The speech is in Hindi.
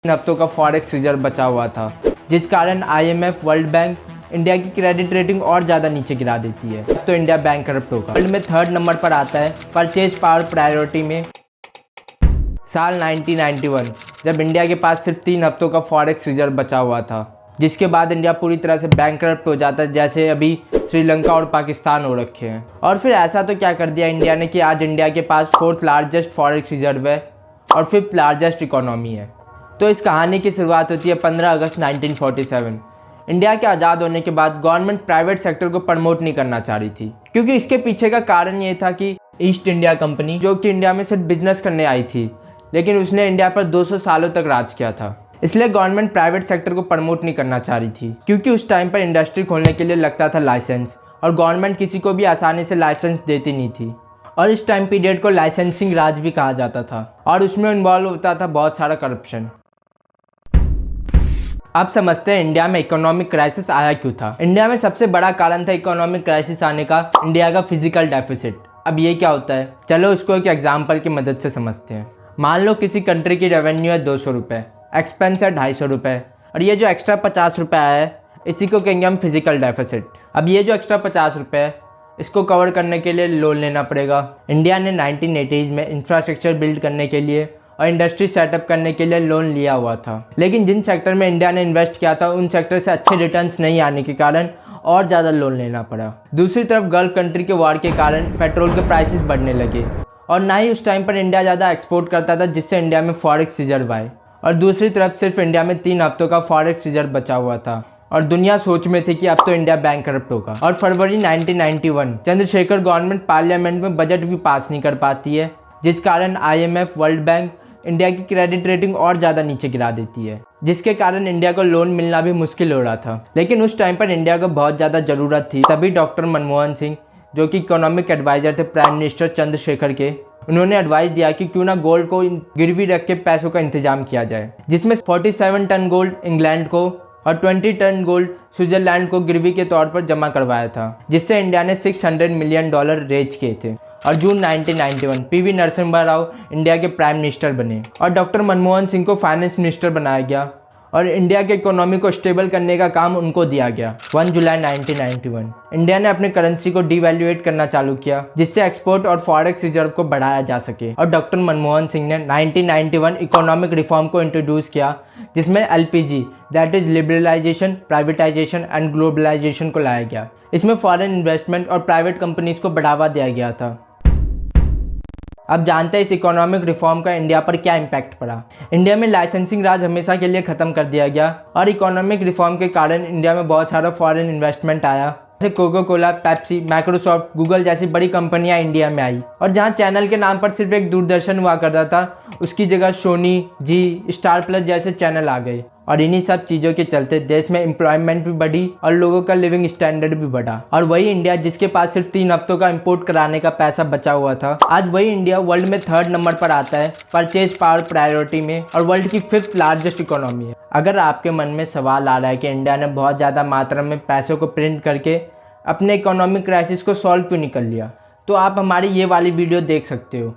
हफ्तों का फॉरेक्स रिजर्व बचा हुआ था, जिस कारण आईएमएफ वर्ल्ड बैंक इंडिया की क्रेडिट रेटिंग और ज़्यादा नीचे गिरा देती है। तो इंडिया बैंकरप्ट होगा। वर्ल्ड में 3rd नंबर पर आता है परचेज पावर प्रायोरिटी में। साल 1991 जब इंडिया के पास सिर्फ 3 हफ्तों का फॉरेक्स रिजर्व बचा हुआ था, जिसके बाद इंडिया पूरी तरह से बैंकरप्ट हो जाता है, जैसे अभी श्रीलंका और पाकिस्तान हो रखे हैं। और फिर ऐसा तो क्या कर दिया इंडिया ने कि आज इंडिया के पास 4th लार्जेस्ट फॉरेक्स रिजर्व है और 5th लार्जेस्ट इकोनॉमी है। तो इस कहानी की शुरुआत होती है 15 अगस्त 1947। इंडिया के आज़ाद होने के बाद गवर्नमेंट प्राइवेट सेक्टर को प्रमोट नहीं करना चाह रही थी, क्योंकि इसके पीछे का कारण ये था कि ईस्ट इंडिया कंपनी, जो कि इंडिया में सिर्फ बिजनेस करने आई थी, लेकिन उसने इंडिया पर 200 सालों तक राज किया था। इसलिए गवर्नमेंट प्राइवेट सेक्टर को प्रमोट नहीं करना चाह रही थी, क्योंकि उस टाइम पर इंडस्ट्री खोलने के लिए लगता था लाइसेंस, और गवर्नमेंट किसी को भी आसानी से लाइसेंस देती नहीं थी। और इस टाइम पीरियड को लाइसेंसिंग राज भी कहा जाता था, और उसमें इन्वॉल्व होता था बहुत सारा करप्शन। अब समझते हैं इंडिया में इकोनॉमिक क्राइसिस आया क्यों था। इंडिया में सबसे बड़ा कारण था इकोनॉमिक क्राइसिस आने का इंडिया का फिजिकल डेफिसिट। अब ये क्या होता है, चलो उसको एक एग्जाम्पल की मदद से समझते हैं। मान लो किसी कंट्री की रेवेन्यू है 200 रुपये, एक्सपेंस है 250 रुपये, और ये जो एक्स्ट्रा 50 रुपये आया है, इसी को कहेंगे हम फिजिकल डेफिसिट। अब ये जो एक्स्ट्रा 50 रुपये है, इसको कवर करने के लिए लोन लेना पड़ेगा। इंडिया ने 1980s में इंफ्रास्ट्रक्चर बिल्ड करने के लिए और इंडस्ट्री सेटअप करने के लिए लोन लिया हुआ था, लेकिन जिन सेक्टर में इंडिया ने इन्वेस्ट किया था उन सेक्टर से अच्छे रिटर्न्स नहीं आने के कारण और ज़्यादा लोन लेना पड़ा। दूसरी तरफ गल्फ कंट्री के वार के कारण पेट्रोल के प्राइसेस बढ़ने लगे, और ना ही उस टाइम पर इंडिया ज़्यादा एक्सपोर्ट करता था, जिससे इंडिया में फॉरेक्स रिजर्व आए। और दूसरी तरफ सिर्फ इंडिया में 3 हफ्तों का फॉरेक्स रिजर्व बचा हुआ था, और दुनिया सोच में थी कि अब तो इंडिया बैंकरप्ट होगा। और फरवरी 1991 चंद्रशेखर गवर्नमेंट पार्लियामेंट में बजट भी पास नहीं कर पाती है, जिस कारण आईएमएफ वर्ल्ड बैंक इंडिया की क्रेडिट रेटिंग और ज़्यादा नीचे गिरा देती है, जिसके कारण इंडिया को लोन मिलना भी मुश्किल हो रहा था। लेकिन उस टाइम पर इंडिया को बहुत ज़्यादा ज़रूरत थी, तभी डॉक्टर मनमोहन सिंह, जो कि इकोनॉमिक एडवाइज़र थे प्राइम मिनिस्टर चंद्रशेखर के, उन्होंने एडवाइस दिया कि क्यों ना गोल्ड को गिरवी रख के पैसों का इंतजाम किया जाए, जिसमें 47 टन गोल्ड इंग्लैंड को और 20 टन गोल्ड स्विट्जरलैंड को गिरवी के तौर पर जमा करवाया था, जिससे इंडिया ने $600 मिलियन रेज किए थे। और जून 1991 पीवी नरसिम्हा राव इंडिया के प्राइम मिनिस्टर बने, और डॉक्टर मनमोहन सिंह को फाइनेंस मिनिस्टर बनाया गया, और इंडिया के इकोनॉमी को स्टेबल करने का काम उनको दिया गया। 1 जुलाई 1991 इंडिया ने अपने करेंसी को डिवैल्यूएट करना चालू किया, जिससे एक्सपोर्ट और फॉरेक्स रिजर्व को बढ़ाया जा सके। और डॉक्टर मनमोहन सिंह ने 1991 इकोनॉमिक रिफॉर्म को इंट्रोड्यूस किया, जिसमें LPG that is liberalisation, privatisation and globalisation को लाया गया। इसमें फॉरेन इन्वेस्टमेंट और प्राइवेट कंपनीज को बढ़ावा दिया गया था। अब जानते हैं इस इकोनॉमिक रिफॉर्म का इंडिया पर क्या इम्पैक्ट पड़ा। इंडिया में लाइसेंसिंग राज हमेशा के लिए ख़त्म कर दिया गया, और इकोनॉमिक रिफॉर्म के कारण इंडिया में बहुत सारा फॉरेन इन्वेस्टमेंट आया, जैसे Coca Cola, Pepsi, Microsoft, Google जैसी बड़ी कंपनियां इंडिया में आई। और जहां चैनल के नाम पर सिर्फ एक दूरदर्शन हुआ करता था, उसकी जगह सोनी, जी, स्टार प्लस जैसे चैनल आ गए। और इन्हीं सब चीज़ों के चलते देश में एम्प्लॉयमेंट भी बढ़ी और लोगों का लिविंग स्टैंडर्ड भी बढ़ा। और वही इंडिया जिसके पास सिर्फ 3 हफ्तों का इंपोर्ट कराने का पैसा बचा हुआ था, आज वही इंडिया वर्ल्ड में 3rd नंबर पर आता है परचेज पावर प्रायोरिटी में, और वर्ल्ड की 5th लार्जेस्ट इकोनॉमी है। अगर आपके मन में सवाल आ रहा है कि इंडिया ने बहुत ज़्यादा मात्रा में पैसों को प्रिंट करके अपने इकोनॉमिक क्राइसिस को सॉल्व क्यों नहीं कर लिया, तो आप हमारी ये वाली वीडियो देख सकते हो।